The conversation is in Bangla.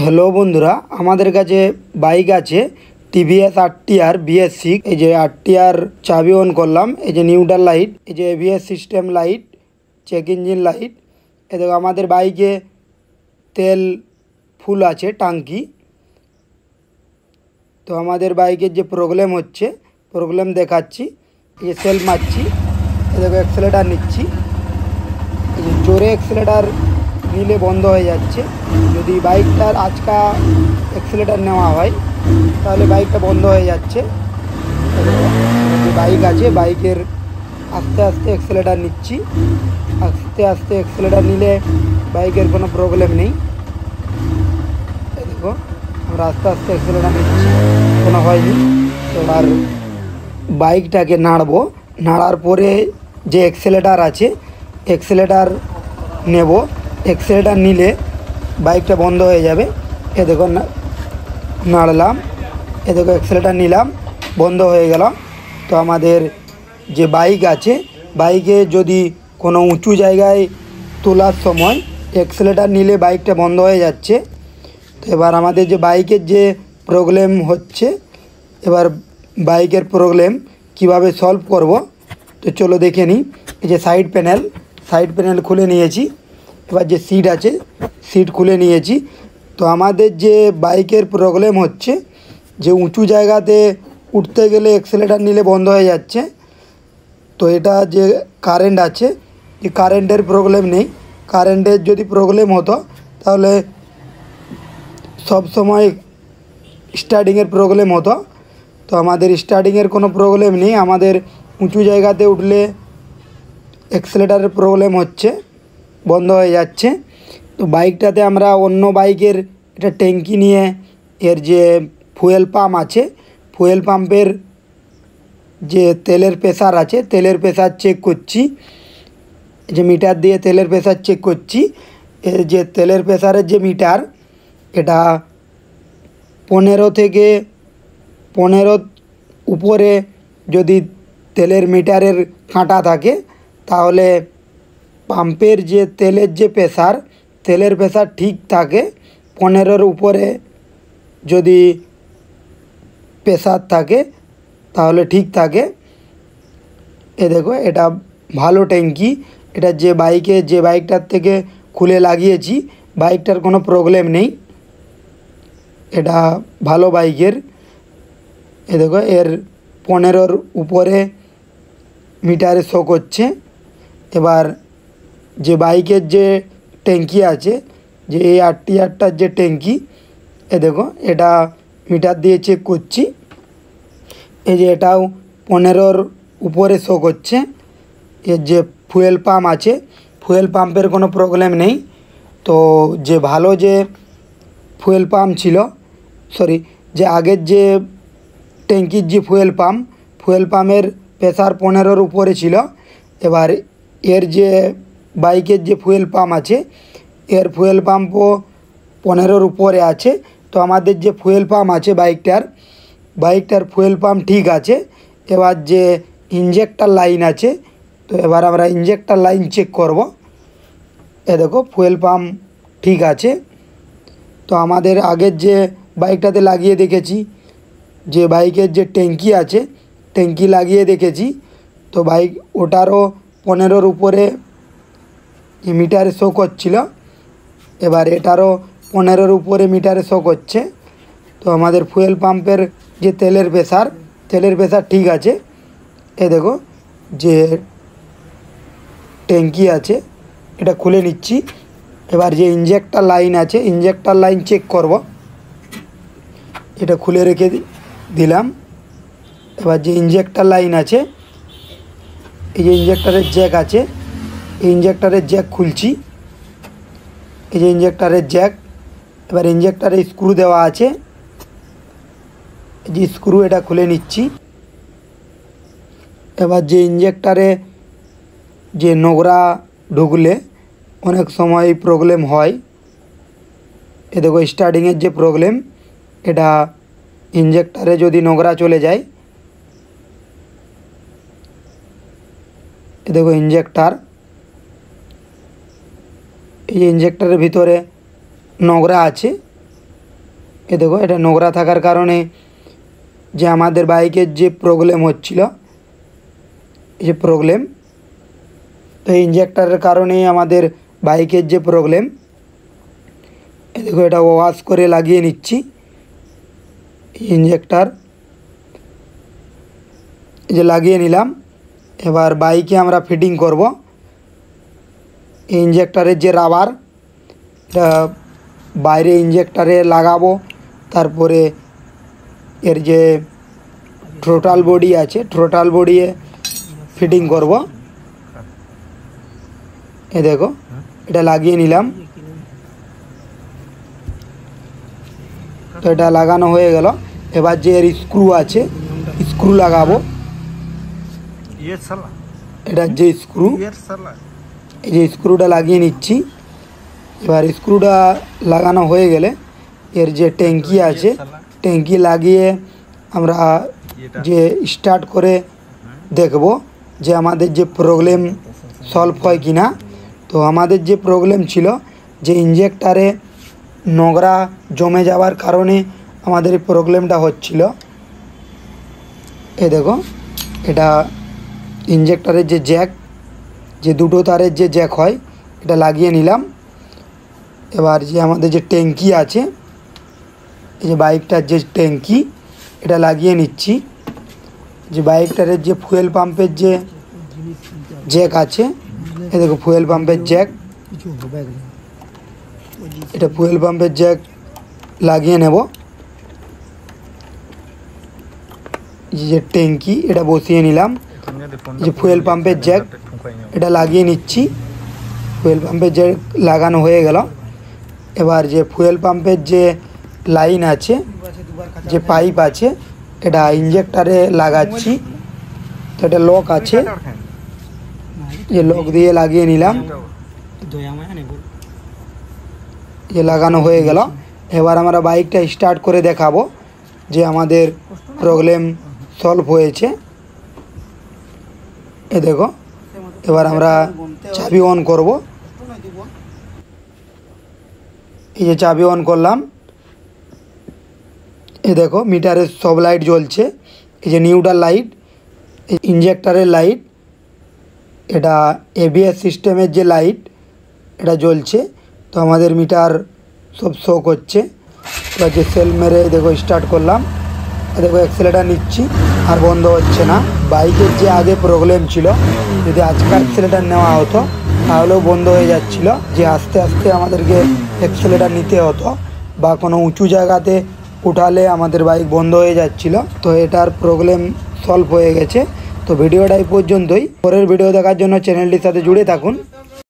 হ্যালো বন্ধুরা, আমাদের কাছে বাইক আছে টিভিএস আর BS6। এই যে আর চাবি অন করলাম, এই যে নিউট্রাল লাইট, এই যে ABS system light, check engine light. এই দেখো আমাদের বাইকে তেল ফুল আছে টাঙ্কি। তো আমাদের বাইকের যে প্রবলেম হচ্ছে, প্রবলেম দেখাচ্ছি। এই যে সেলফ মারছি, এই দেখো অ্যাক্সেলেটার নিচ্ছি, এই যে জোরে অ্যাক্সেলেটার নিলে বন্ধ হয়ে যাচ্ছে। যদি বাইকটার আচকা অ্যাক্সেলেটার নেওয়া হয় তাহলে বাইকটা বন্ধ হয়ে যাচ্ছে। যে বাইক আছে, বাইকের আস্তে আস্তে অ্যাক্সেলেটার নিচ্ছি। আস্তে আস্তে অ্যাক্সেলেটার নিলে বাইকের কোনো প্রবলেম নেই। দেখো আমরা আস্তে আস্তে অ্যাক্সেলেটার নিচ্ছি, কোনো হয়নি। এবার বাইকটাকে নাড়বো, নাড়ার পরে যে অ্যাক্সেলেটার আছে অ্যাক্সেলেটার নেব। অ্যাক্সেলেটার নিলে বাইকটা বন্ধ হয়ে যাবে। এ দেখো নাড়লাম, এ দেখো অ্যাক্সেলেটার নিলাম, বন্ধ হয়ে গেল। তো আমাদের যে বাইক আছে, বাইকে যদি কোনো উঁচু জায়গায় তোলার সময় অ্যাক্সেলেটার নিলে বাইকটা বন্ধ হয়ে যাচ্ছে। তো এবার আমাদের যে বাইকের যে প্রবলেম হচ্ছে, এবার বাইকের প্রবলেম কিভাবে সলভ করব, তো চলো দেখে নিই। এই যে সাইড প্যানেল খুলে নিয়েছি। এবার যে সিট আছে, সিট খুলে নিয়েছি। তো আমাদের যে বাইকের প্রবলেম হচ্ছে, যে উঁচু জায়গাতে উঠতে গেলে অ্যাক্সেলেটার নিলে বন্ধ হয়ে যাচ্ছে। তো এটা যে কারেন্ট আছে, এই কারেন্টের প্রবলেম নেই। কারেন্টের যদি প্রবলেম হতো তাহলে সব সময় স্টার্টিংয়ের প্রবলেম হতো। তো আমাদের স্টার্টিংয়ের কোনো প্রবলেম নেই। আমাদের উঁচু জায়গাতে উঠলে অ্যাক্সেলেটারের প্রবলেম হচ্ছে, বন্ধ হয়ে যাচ্ছে। তো বাইকটাতে আমরা অন্য বাইকের এটা ট্যাঙ্কি নিয়ে এর যে ফুয়েল পাম্প আছে, ফুয়েল পাম্পের যে তেলের প্রেসার আছে, তেলের প্রেসার চেক করছি। যে মিটার দিয়ে তেলের প্রেসার চেক করছি। এর যে তেলের প্রেসারের যে মিটার, এটা 15 থেকে 15 উপরে যদি তেলের মিটারের কাঁটা থাকে তাহলে পাম্পের যে তেলের যে প্রেসার, তেলের প্রেসার ঠিক থাকে। 15-র উপরে যদি প্রেসার থাকে তাহলে ঠিক থাকে। এ দেখো এটা ভালো ট্যাঙ্কি। এটা যে বাইকটার থেকে খুলে লাগিয়েছি, বাইকটার কোনো প্রবলেম নেই, এটা ভালো বাইকের। এ দেখো এর 15-র উপরে মিটারে শো করছে। এবার যে বাইকের যে ট্যাঙ্কি আছে, যে এই আরটার যে ট্যাঙ্কি, এ দেখো এটা মিটার দিয়ে চেক করছি। এই যে এটাও 15-র উপরে শো করছে। এর যে ফুয়েল পাম্প আছে, ফুয়েল পাম্পের কোনো প্রবলেম নেই। তো যে ভালো যে ফুয়েল পাম্প ছিল, যে আগের যে ট্যাঙ্কির যে ফুয়েল পাম্পের প্রেসার 15-র উপরে ছিল। এবার এর যে বাইকের যে ফুয়েল পাম্প আছে, এর ফুয়েল পাম্পও 15-র উপরে আছে। তো আমাদের যে ফুয়েল পাম্প আছে বাইকটার ফুয়েল পাম্প ঠিক আছে। এবার যে ইঞ্জেক্টর লাইন আছে, তো এবার আমরা ইঞ্জেক্টর লাইন চেক করব। এ দেখো ফুয়েল পাম্প ঠিক আছে। তো আমাদের আগের যে বাইকটাতে লাগিয়ে দেখেছি, যে বাইকের যে ট্যাঙ্কি আছে, ট্যাঙ্কি লাগিয়ে দেখেছি। তো বাইক ওটারও 15-র উপরে মিটারে শো করছিল। এবার এটারও 15-র উপরে মিটারে শো করছে। তো আমাদের ফুয়েল পাম্পের যে তেলের প্রেসার ঠিক আছে। এ দেখো যে ট্যাঙ্কি আছে, এটা খুলে নিচ্ছি। এবার যে ইঞ্জেক্টর লাইন আছে, ইঞ্জেক্টর লাইন চেক করব। এটা খুলে রেখে দিলাম। এবার যে ইঞ্জেক্টর লাইন আছে, এই যে ইঞ্জেক্টরের জ্যাক আছে, এই ইঞ্জেক্টরের জ্যাক খুলছি। এই যে ইঞ্জেক্টরের জ্যাক। এবার ইঞ্জেক্টরে স্ক্রু দেওয়া আছে, এই যে স্ক্রু, এটা খুলে নিচ্ছি। এবার যে ইঞ্জেক্টরে যে নোংরা ঢুকলে অনেক সময় প্রবলেম হয়। এ দেখো স্টার্টিংয়ের যে প্রবলেম, এটা ইঞ্জেক্টরে যদি নোংরা চলে যায়, এ দেখো ইঞ্জেক্টর, এই যে ইঞ্জেক্টরের ভিতরে নোংরা আছে, এ দেখো এটা নোংরা থাকার কারণে যে আমাদের বাইকের যে প্রবলেম হচ্ছিল, এই যে প্রবলেম, তো এই ইঞ্জেক্টরের কারণেই আমাদের বাইকের যে প্রবলেম। এই দেখো এটা ওয়াশ করে লাগিয়ে নিচ্ছি ইঞ্জেক্টর, এই যে লাগিয়ে নিলাম। এবার বাইকে আমরা ফিটিং করব। এই ইঞ্জেক্টরের যে রাবার, এটা বাইরে ইঞ্জেক্টরে লাগাবো, তারপরে এর যে থ্রোটাল বডি আছে থ্রোটাল বডিয়ে ফিটিং করব। এই দেখো এটা লাগিয়ে নিলাম। তো এটা লাগানো হয়ে গেল। এবার যে এর স্ক্রু আছে স্ক্রু লাগাবো। এটার যে স্ক্রু, এই যে স্ক্রুটা লাগিয়ে নিচ্ছি। এবার স্ক্রুটা লাগানো হয়ে গেলে এর যে ট্যাঙ্কি আছে ট্যাঙ্কি লাগিয়ে আমরা যে স্টার্ট করে দেখব যে আমাদের যে প্রবলেম সলভ হয় কি না। তো আমাদের যে প্রবলেম ছিল যে ইঞ্জেক্টরে নোংরা জমে যাওয়ার কারণে আমাদের এই প্রবলেমটা হচ্ছিল। এই দেখো এটা ইঞ্জেক্টরের যে জ্যাক, যে দুটো তারের যে জ্যাক হয়, এটা লাগিয়ে নিলাম। এবার যে আমাদের যে ট্যাঙ্কি আছে, এই যে বাইকটার যে ট্যাঙ্কি, এটা লাগিয়ে নিচ্ছি। যে বাইকটারের যে ফুয়েল পাম্পের যে জ্যাক আছে, এই দেখো ফুয়েল পাম্পের জ্যাক, এটা ফুয়েল পাম্পের জ্যাক লাগিয়ে নেব। যে ট্যাঙ্কি এটা বসিয়ে নিলাম। যে ফুয়েল পাম্পের জ্যাক এটা লাগিয়ে নিচ্ছি। ফুয়েল পাম্পের জ্যাক লাগানো হয়ে গেল। এবার যে ফুয়েল পাম্পের যে লাইন আছে, যে পাইপ আছে, এটা ইঞ্জেক্টরে লাগাচ্ছি। তো এটা লক আছে, যে লক দিয়ে লাগিয়ে নিলাম। যে লাগানো হয়ে গেল। এবার আমরা বাইকটা স্টার্ট করে দেখাবো যে আমাদের প্রবলেম সলভ হয়েছে। এ দেখো এবার আমরা চাবি অন করব। এই যে চাবি অন করলাম। এই দেখো মিটারের সব লাইট জ্বলছে। এই যে নিউট্রাল লাইট, ইঞ্জেক্টরের লাইট, এটা এবিএস সিস্টেমের যে লাইট, এটা জ্বলছে। তো আমাদের মিটার সব শো করছে। এবার যে সেল মেরে দেখো স্টার্ট করলাম। দেখো অ্যাক্সেলেটার নিচ্ছি, আর বন্ধ হচ্ছে না। বাইকের যে আগে প্রবলেম ছিল, যদি আজকে অ্যাক্সেলেটার নেওয়া হতো তাহলেও বন্ধ হয়ে যাচ্ছিল। যে আস্তে আস্তে আমাদেরকে অ্যাক্সেলেটার নিতে হতো, বা কোনো উঁচু জায়গাতে উঠালে আমাদের বাইক বন্ধ হয়ে যাচ্ছিল। তো এটার প্রবলেম সলভ হয়ে গেছে। তো ভিডিওটা এই পর্যন্তই। পরের ভিডিও দেখার জন্য চ্যানেলটির সাথে জুড়ে থাকুন।